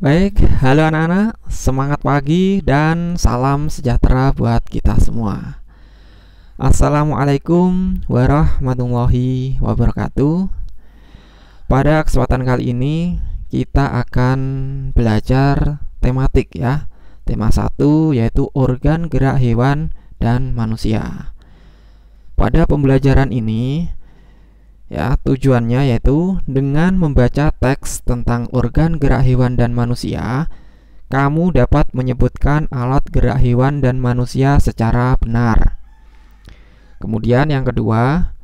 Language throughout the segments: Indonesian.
Baik, halo anak-anak, semangat pagi dan salam sejahtera buat kita semua. Assalamualaikum warahmatullahi wabarakatuh. Pada kesempatan kali ini kita akan belajar tematik ya. Tema 1 yaitu organ gerak hewan dan manusia. Pada pembelajaran ini ya, tujuannya yaitu dengan membaca teks tentang organ gerak hewan dan manusia, kamu dapat menyebutkan alat gerak hewan dan manusia secara benar. Kemudian yang kedua,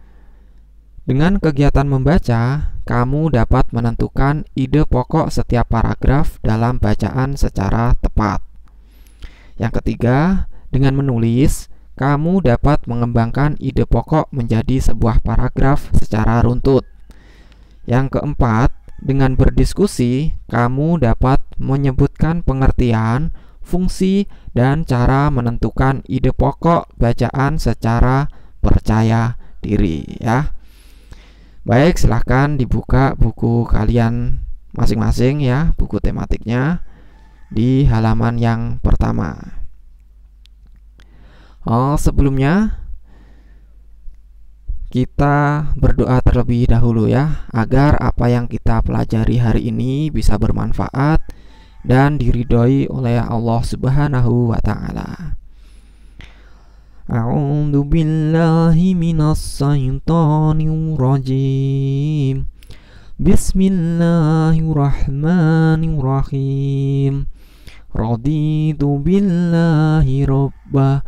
dengan kegiatan membaca, kamu dapat menentukan ide pokok setiap paragraf dalam bacaan secara tepat. Yang ketiga, dengan menulis, kamu dapat mengembangkan ide pokok menjadi sebuah paragraf secara runtut. Yang keempat, dengan berdiskusi, kamu dapat menyebutkan pengertian, fungsi, dan cara menentukan ide pokok bacaan secara percaya diri ya. Baik, silahkan dibuka buku kalian masing-masing ya, buku tematiknya di halaman yang pertama. Sebelumnya kita berdoa terlebih dahulu ya, agar apa yang kita pelajari hari ini bisa bermanfaat dan diridhoi oleh Allah Subhanahu wa taala. A'udzu billahi minas syaitonir rajim. Bismillahirrahmanirrahim. Raditu billahi rabbah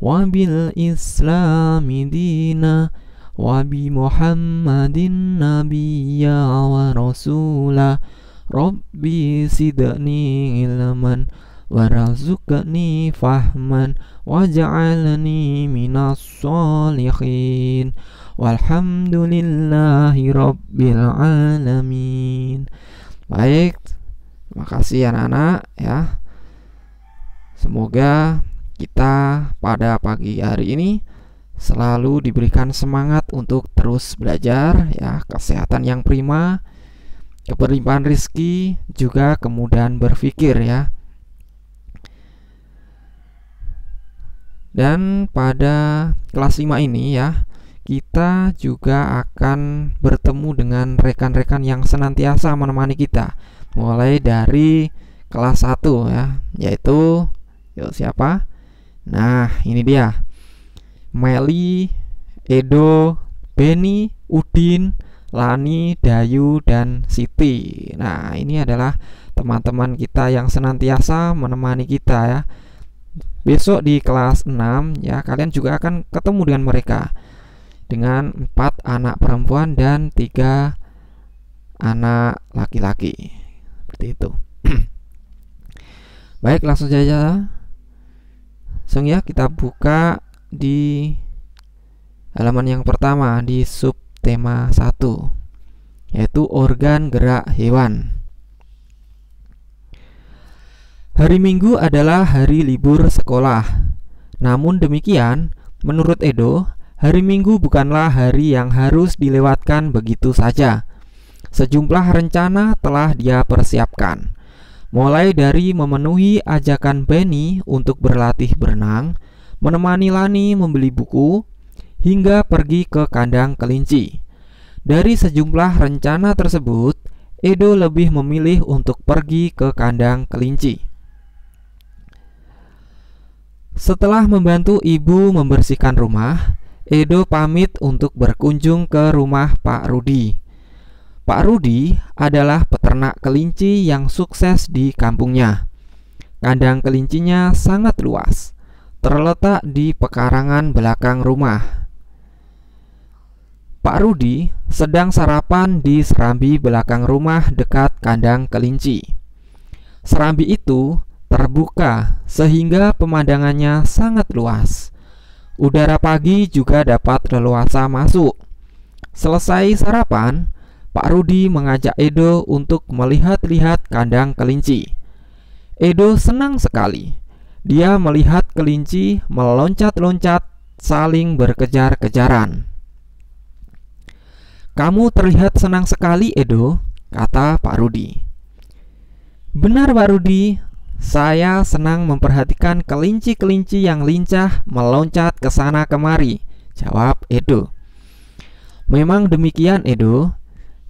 wabil islami dina wabi muhammadin nabiyya wa rasulah rabbi sidni ilman warazukni fahman waj'alni minas sholihin walhamdulillahi rabbil alamin. Baik, terima kasih anak-anak ya. Semoga kita pada pagi hari ini selalu diberikan semangat untuk terus belajar ya, kesehatan yang prima, keberlimpahan rezeki, juga kemudahan berpikir ya. Dan pada kelas 5 ini ya, kita juga akan bertemu dengan rekan-rekan yang senantiasa menemani kita mulai dari kelas 1 ya, yaitu siapa? Nah, ini dia. Meli, Edo, Beni, Udin, Lani, Dayu, dan Siti. Nah, ini adalah teman-teman kita yang senantiasa menemani kita ya. Besok di kelas 6 ya, kalian juga akan ketemu dengan mereka, dengan 4 anak perempuan dan 3 anak laki-laki. Seperti itu. Baik, langsung saja. Ya, kita buka di halaman yang pertama di subtema 1, yaitu organ gerak hewan. Hari Minggu adalah hari libur sekolah. Namun demikian, menurut Edo, hari Minggu bukanlah hari yang harus dilewatkan begitu saja. Sejumlah rencana telah dia persiapkan, mulai dari memenuhi ajakan Benny untuk berlatih berenang, menemani Lani membeli buku, hingga pergi ke kandang kelinci. Dari sejumlah rencana tersebut, Edo lebih memilih untuk pergi ke kandang kelinci. Setelah membantu ibu membersihkan rumah, Edo pamit untuk berkunjung ke rumah Pak Rudi. Pak Rudi adalah peternak kelinci yang sukses di kampungnya. Kandang kelincinya sangat luas, terletak di pekarangan belakang rumah. Pak Rudi sedang sarapan di serambi belakang rumah dekat kandang kelinci. Serambi itu terbuka sehingga pemandangannya sangat luas. Udara pagi juga dapat leluasa masuk. Selesai sarapan, Pak Rudi mengajak Edo untuk melihat-lihat kandang kelinci. Edo senang sekali. Dia melihat kelinci meloncat-loncat saling berkejar-kejaran. "Kamu terlihat senang sekali, Edo," kata Pak Rudi. Benar Pak Rudi, saya senang memperhatikan kelinci-kelinci yang lincah meloncat ke sana kemari, jawab Edo. Memang demikian Edo,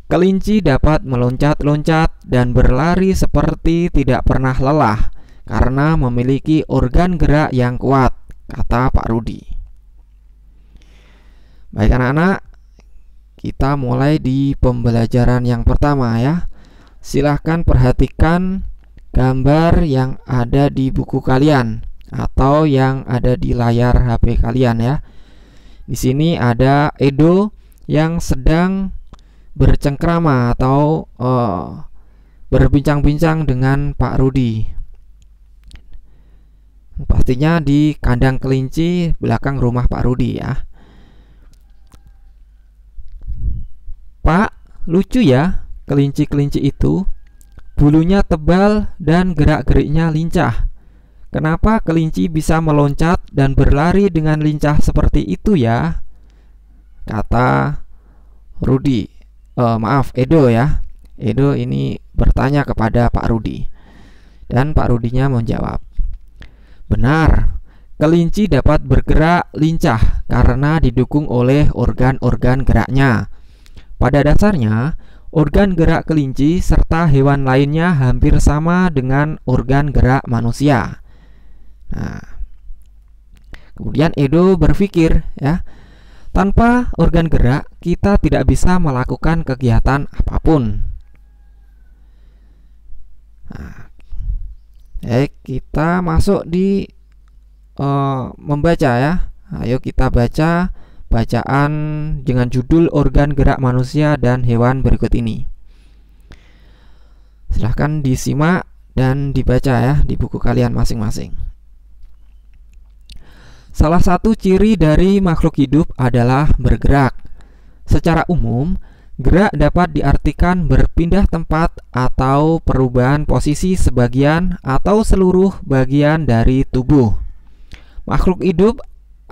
kelinci dapat meloncat-loncat dan berlari seperti tidak pernah lelah karena memiliki organ gerak yang kuat, kata Pak Rudi. Baik anak-anak, kita mulai di pembelajaran yang pertama ya. Silahkan perhatikan gambar yang ada di buku kalian atau yang ada di layar HP kalian ya. Di sini ada Edo yang sedang bercengkrama atau berbincang-bincang dengan Pak Rudi. Pastinya di kandang kelinci belakang rumah Pak Rudi ya. Pak, lucu ya kelinci-kelinci itu. Bulunya tebal dan gerak-geriknya lincah. Kenapa kelinci bisa meloncat dan berlari dengan lincah seperti itu ya? Kata Rudi. Edo ya. Edo ini bertanya kepada Pak Rudi. Dan Pak Rudinya menjawab, benar, kelinci dapat bergerak lincah karena didukung oleh organ-organ geraknya. Pada dasarnya, organ gerak kelinci serta hewan lainnya hampir sama dengan organ gerak manusia. Nah, kemudian Edo berpikir ya, tanpa organ gerak kita tidak bisa melakukan kegiatan apapun. Nah, kita masuk di membaca ya. Ayo kita baca bacaan dengan judul organ gerak manusia dan hewan berikut ini. Silahkan disimak dan dibaca ya di buku kalian masing-masing. Salah satu ciri dari makhluk hidup adalah bergerak. Secara umum, gerak dapat diartikan berpindah tempat atau perubahan posisi sebagian atau seluruh bagian dari tubuh. Makhluk hidup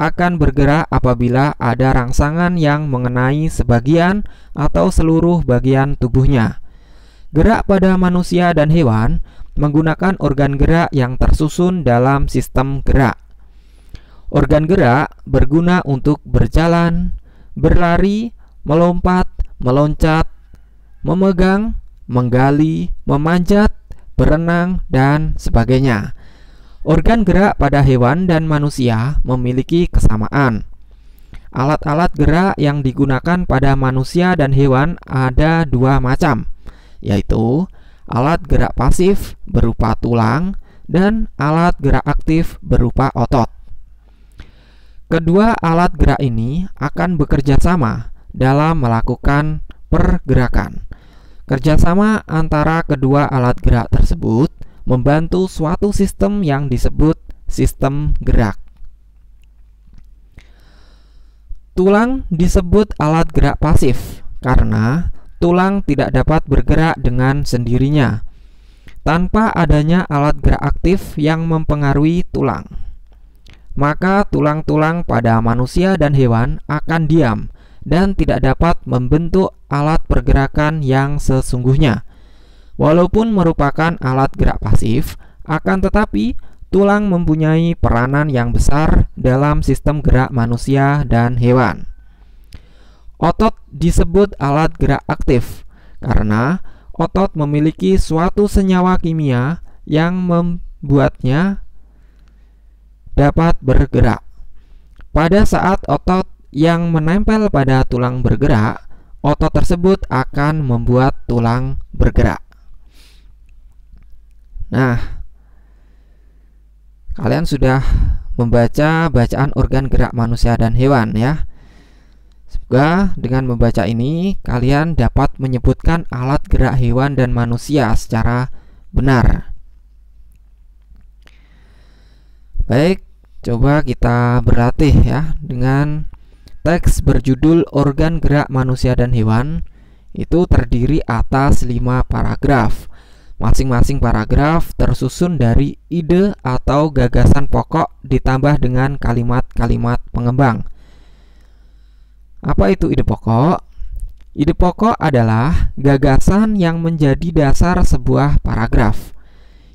akan bergerak apabila ada rangsangan yang mengenai sebagian atau seluruh bagian tubuhnya. Gerak pada manusia dan hewan menggunakan organ gerak yang tersusun dalam sistem gerak. Organ gerak berguna untuk berjalan, berlari, melompat, meloncat, memegang, menggali, memanjat, berenang, dan sebagainya. Organ gerak pada hewan dan manusia memiliki kesamaan. Alat-alat gerak yang digunakan pada manusia dan hewan ada dua macam, yaitu alat gerak pasif berupa tulang dan alat gerak aktif berupa otot. Kedua alat gerak ini akan bekerja sama dalam melakukan pergerakan. Kerjasama antara kedua alat gerak tersebut membantu suatu sistem yang disebut sistem gerak. Tulang disebut alat gerak pasif karena tulang tidak dapat bergerak dengan sendirinya tanpa adanya alat gerak aktif yang mempengaruhi tulang. Maka tulang-tulang pada manusia dan hewan akan diam dan tidak dapat membentuk alat pergerakan yang sesungguhnya. Walaupun merupakan alat gerak pasif, akan tetapi tulang mempunyai peranan yang besar dalam sistem gerak manusia dan hewan. Otot disebut alat gerak aktif karena otot memiliki suatu senyawa kimia yang membuatnya dapat bergerak. Pada saat otot yang menempel pada tulang bergerak, otot tersebut akan membuat tulang bergerak. Nah, kalian sudah membaca bacaan organ gerak manusia dan hewan ya. Semoga dengan membaca ini kalian dapat menyebutkan alat gerak hewan dan manusia secara benar. Baik, coba kita berlatih ya dengan teks berjudul organ gerak manusia dan hewan. Itu terdiri atas 5 paragraf. Masing-masing paragraf tersusun dari ide atau gagasan pokok ditambah dengan kalimat-kalimat pengembang. Apa itu ide pokok? Ide pokok adalah gagasan yang menjadi dasar sebuah paragraf.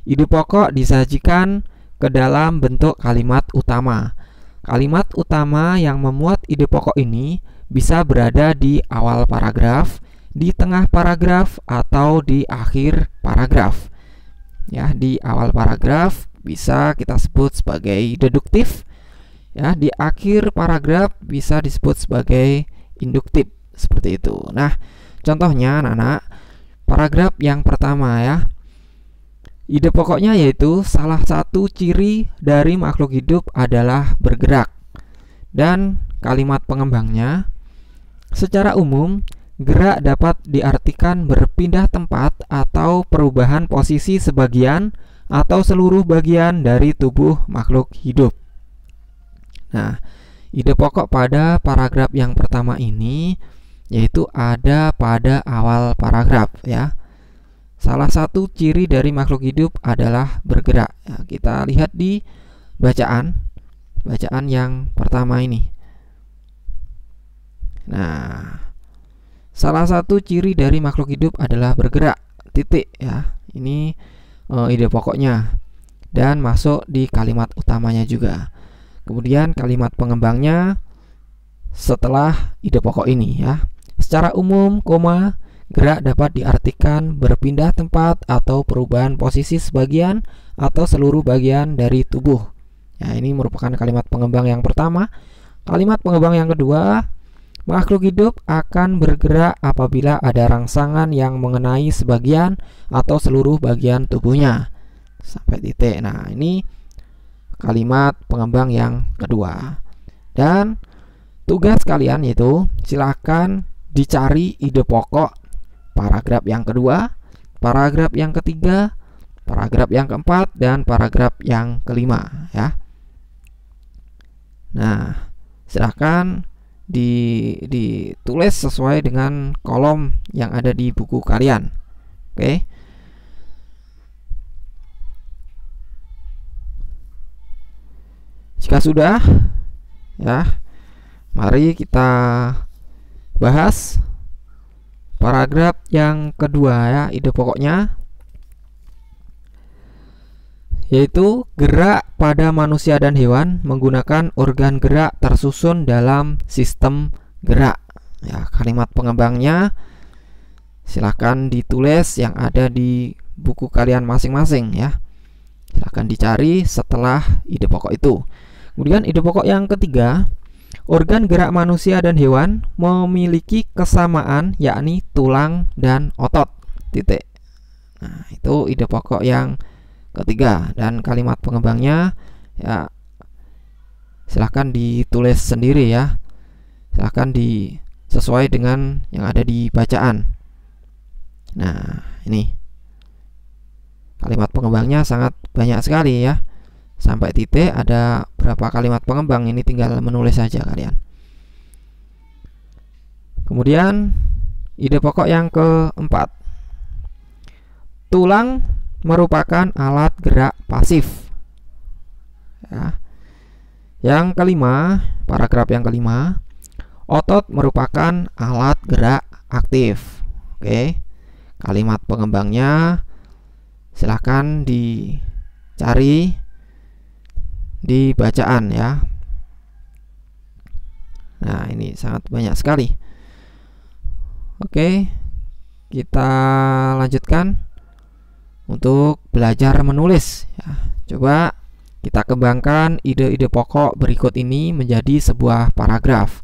ide pokok disajikan ke dalam bentuk kalimat utama. Kalimat utama yang memuat ide pokok ini bisa berada di awal paragraf, di tengah paragraf, atau di akhir paragraf. Ya, di awal paragraf bisa kita sebut sebagai deduktif. Ya, di akhir paragraf bisa disebut sebagai induktif, seperti itu. Nah, contohnya anak-anak, paragraf yang pertama ya. Ide pokoknya yaitu salah satu ciri dari makhluk hidup adalah bergerak. Dan kalimat pengembangnya, secara umum, gerak dapat diartikan berpindah tempat atau perubahan posisi sebagian atau seluruh bagian dari tubuh makhluk hidup. Nah, ide pokok pada paragraf yang pertama ini yaitu ada pada awal paragraf ya. Salah satu ciri dari makhluk hidup adalah bergerak. Ya, kita lihat di bacaan yang pertama ini. Nah, salah satu ciri dari makhluk hidup adalah bergerak. Titik ya. Ini ide pokoknya dan masuk di kalimat utamanya juga. Kemudian kalimat pengembangnya setelah ide pokok ini ya. Secara umum, koma, gerak dapat diartikan berpindah tempat atau perubahan posisi sebagian atau seluruh bagian dari tubuh. Ya, ini merupakan kalimat pengembang yang pertama. Kalimat pengembang yang kedua, makhluk hidup akan bergerak apabila ada rangsangan yang mengenai sebagian atau seluruh bagian tubuhnya. Sampai titik. Nah, ini kalimat pengembang yang kedua. Dan tugas kalian yaitu silakan dicari ide pokok paragraf yang kedua, paragraf yang ketiga, paragraf yang keempat, dan paragraf yang kelima ya. Nah, silahkan ditulis sesuai dengan kolom yang ada di buku kalian. Oke. Jika sudah ya, mari kita bahas paragraf yang kedua ya, ide pokoknya yaitu gerak pada manusia dan hewan menggunakan organ gerak tersusun dalam sistem gerak. Ya, kalimat pengembangnya silahkan ditulis yang ada di buku kalian masing-masing ya. Silahkan dicari setelah ide pokok itu. Kemudian ide pokok yang ketiga, organ gerak manusia dan hewan memiliki kesamaan yakni tulang dan otot. Titik. Nah, itu ide pokok yang ketiga dan kalimat pengembangnya ya silahkan ditulis sendiri ya. Silahkan sesuai dengan yang ada di bacaan. Nah, ini kalimat pengembangnya sangat banyak sekali ya. Sampai titik ada berapa kalimat pengembang, ini tinggal menulis saja kalian. Kemudian ide pokok yang keempat, tulang merupakan alat gerak pasif ya. Yang kelima, paragraf yang kelima, otot merupakan alat gerak aktif. Oke, kalimat pengembangnya silahkan dicari di bacaan ya. Nah, ini sangat banyak sekali. Oke, kita lanjutkan untuk belajar menulis ya. Coba kita kembangkan ide-ide pokok berikut ini menjadi sebuah paragraf.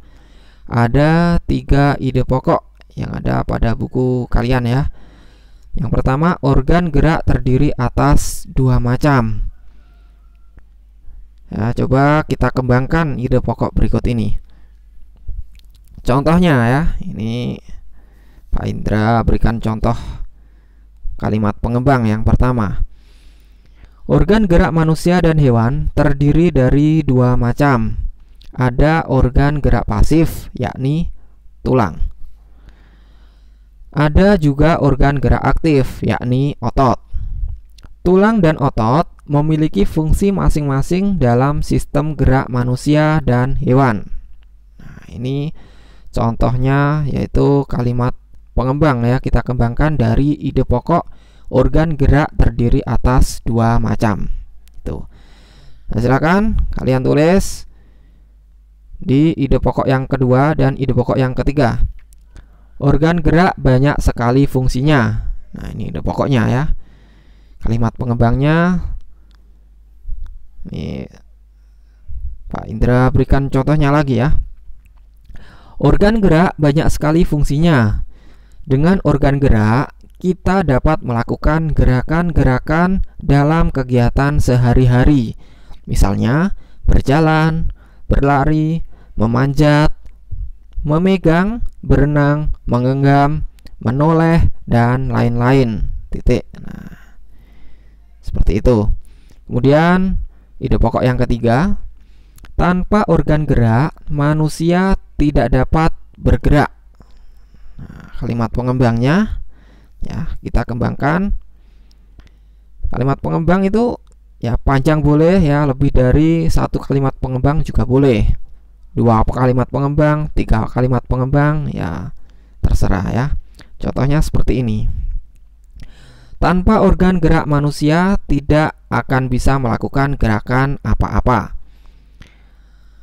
Ada 3 ide pokok yang ada pada buku kalian ya. Yang pertama, organ gerak terdiri atas 2 macam. Ya, coba kita kembangkan ide pokok berikut ini. Contohnya ya, ini Pak Indra berikan contoh kalimat pengembang yang pertama. Organ gerak manusia dan hewan terdiri dari 2 macam. Ada organ gerak pasif, yakni tulang. Ada juga organ gerak aktif, yakni otot. Tulang dan otot memiliki fungsi masing-masing dalam sistem gerak manusia dan hewan. Nah, ini contohnya yaitu kalimat pengembang ya. Kita kembangkan dari ide pokok organ gerak terdiri atas dua macam. Itu. Nah, silakan kalian tulis di ide pokok yang kedua dan ide pokok yang ketiga. Organ gerak banyak sekali fungsinya. Nah, ini ide pokoknya ya. Kalimat pengembangnya, ini Pak Indra berikan contohnya lagi ya. Organ gerak banyak sekali fungsinya. Dengan organ gerak, kita dapat melakukan gerakan-gerakan dalam kegiatan sehari-hari. Misalnya, berjalan, berlari, memanjat, memegang, berenang, menggenggam, menoleh, dan lain-lain. Titik. Nah, seperti itu. Kemudian, ide pokok yang ketiga, tanpa organ gerak, manusia tidak dapat bergerak. Nah, kalimat pengembangnya ya, kita kembangkan. Kalimat pengembang itu ya panjang boleh ya, lebih dari satu kalimat pengembang juga boleh. 2 kalimat pengembang, 3 kalimat pengembang, ya terserah ya. Contohnya seperti ini. Tanpa organ gerak manusia tidak akan bisa melakukan gerakan apa-apa.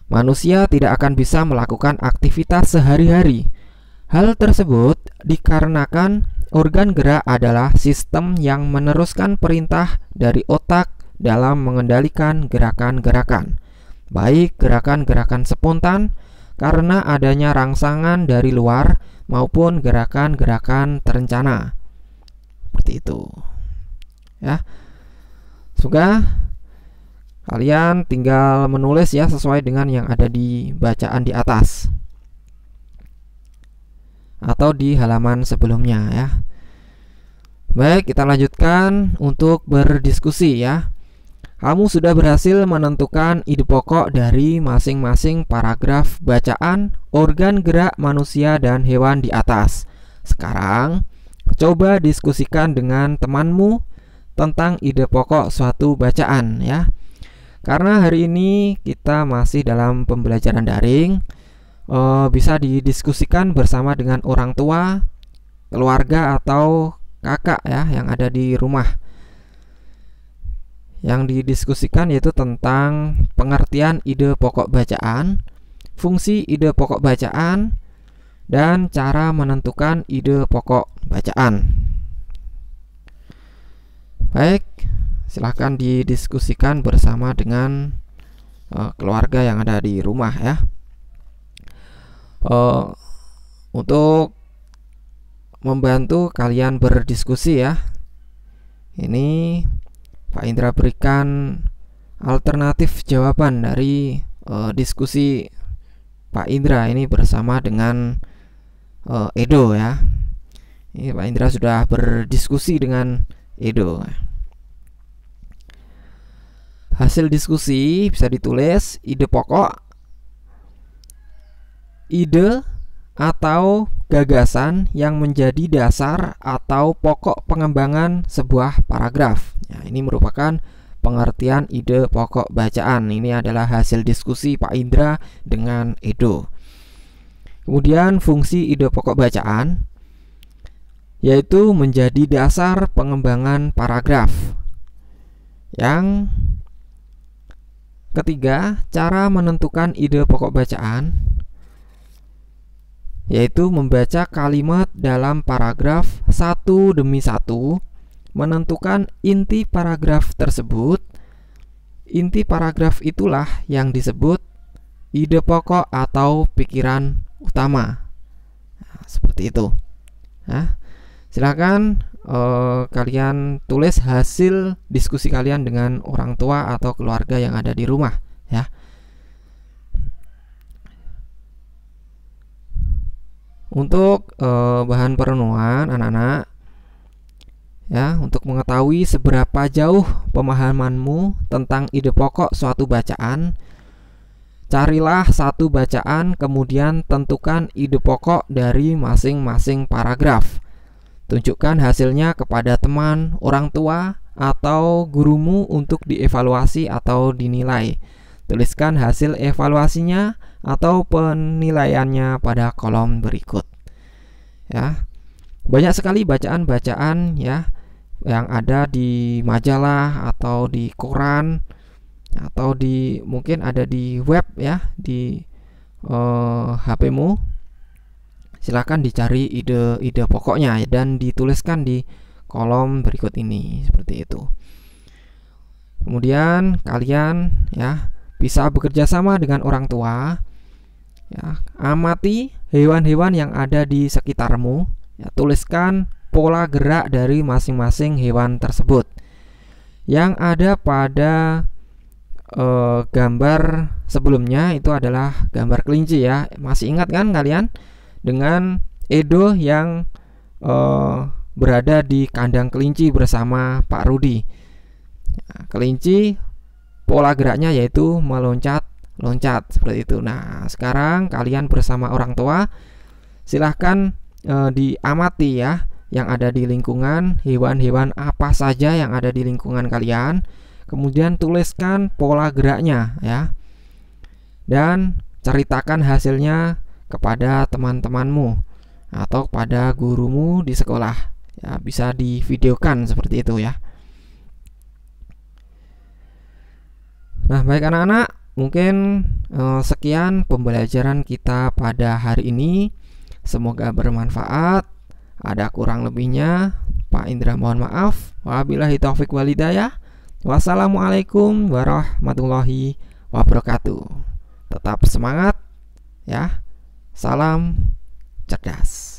Manusia tidak akan bisa melakukan aktivitas sehari-hari. Hal tersebut dikarenakan organ gerak adalah sistem yang meneruskan perintah dari otak dalam mengendalikan gerakan-gerakan, baik gerakan-gerakan spontan karena adanya rangsangan dari luar maupun gerakan-gerakan terencana. Seperti itu. Ya. Semoga kalian tinggal menulis ya sesuai dengan yang ada di bacaan di atas atau di halaman sebelumnya ya. Baik, kita lanjutkan untuk berdiskusi ya. Kamu sudah berhasil menentukan ide pokok dari masing-masing paragraf bacaan organ gerak manusia dan hewan di atas. Sekarang, coba diskusikan dengan temanmu tentang ide pokok suatu bacaan ya. Karena hari ini kita masih dalam pembelajaran daring, bisa didiskusikan bersama dengan orang tua, keluarga atau kakak ya yang ada di rumah. Yang didiskusikan yaitu tentang pengertian ide pokok bacaan, fungsi ide pokok bacaan, dan cara menentukan ide pokok bacaan. Baik, silahkan didiskusikan bersama dengan keluarga yang ada di rumah ya. Untuk membantu kalian berdiskusi ya, ini Pak Indra berikan alternatif jawaban dari diskusi Pak Indra ini bersama dengan Edo ya. Ini Pak Indra sudah berdiskusi dengan Edo. Hasil diskusi bisa ditulis ide pokok, ide atau gagasan yang menjadi dasar atau pokok pengembangan sebuah paragraf. Ya, ini merupakan pengertian ide pokok bacaan. Ini adalah hasil diskusi Pak Indra dengan Edo. Kemudian fungsi ide pokok bacaan yaitu menjadi dasar pengembangan paragraf. Yang ketiga, cara menentukan ide pokok bacaan yaitu membaca kalimat dalam paragraf satu demi satu, menentukan inti paragraf tersebut. Inti paragraf itulah yang disebut ide pokok atau pikiran utama. Nah, seperti itu. Nah, silakan kalian tulis hasil diskusi kalian dengan orang tua atau keluarga yang ada di rumah ya. Untuk bahan perenungan anak-anak ya, untuk mengetahui seberapa jauh pemahamanmu tentang ide pokok suatu bacaan, carilah satu bacaan kemudian tentukan ide pokok dari masing-masing paragraf. Tunjukkan hasilnya kepada teman, orang tua, atau gurumu untuk dievaluasi atau dinilai. Tuliskan hasil evaluasinya atau penilaiannya pada kolom berikut. Ya, banyak sekali bacaan-bacaan ya yang ada di majalah atau di koran atau di mungkin ada di web ya, di HP-mu. Silahkan dicari ide-ide pokoknya dan dituliskan di kolom berikut ini seperti itu. Kemudian kalian ya bisa bekerja sama dengan orang tua ya, amati hewan-hewan yang ada di sekitarmu ya, tuliskan pola gerak dari masing-masing hewan tersebut. Yang ada pada gambar sebelumnya itu adalah gambar kelinci ya. Masih ingat kan kalian dengan Edo yang berada di kandang kelinci bersama Pak Rudi. Nah, kelinci pola geraknya yaitu meloncat-loncat seperti itu. Nah, sekarang kalian bersama orang tua silahkan diamati ya yang ada di lingkungan, hewan-hewan apa saja yang ada di lingkungan kalian. Kemudian tuliskan pola geraknya ya. Dan ceritakan hasilnya kepada teman-temanmu atau pada gurumu di sekolah. Ya, bisa divideokan seperti itu ya. Nah, baik anak-anak, mungkin sekian pembelajaran kita pada hari ini. Semoga bermanfaat. Ada kurang lebihnya, Pak Indra mohon maaf. Wabillahi taufik walhidayah. Wassalamualaikum warahmatullahi wabarakatuh. Tetap semangat ya. Salam cerdas.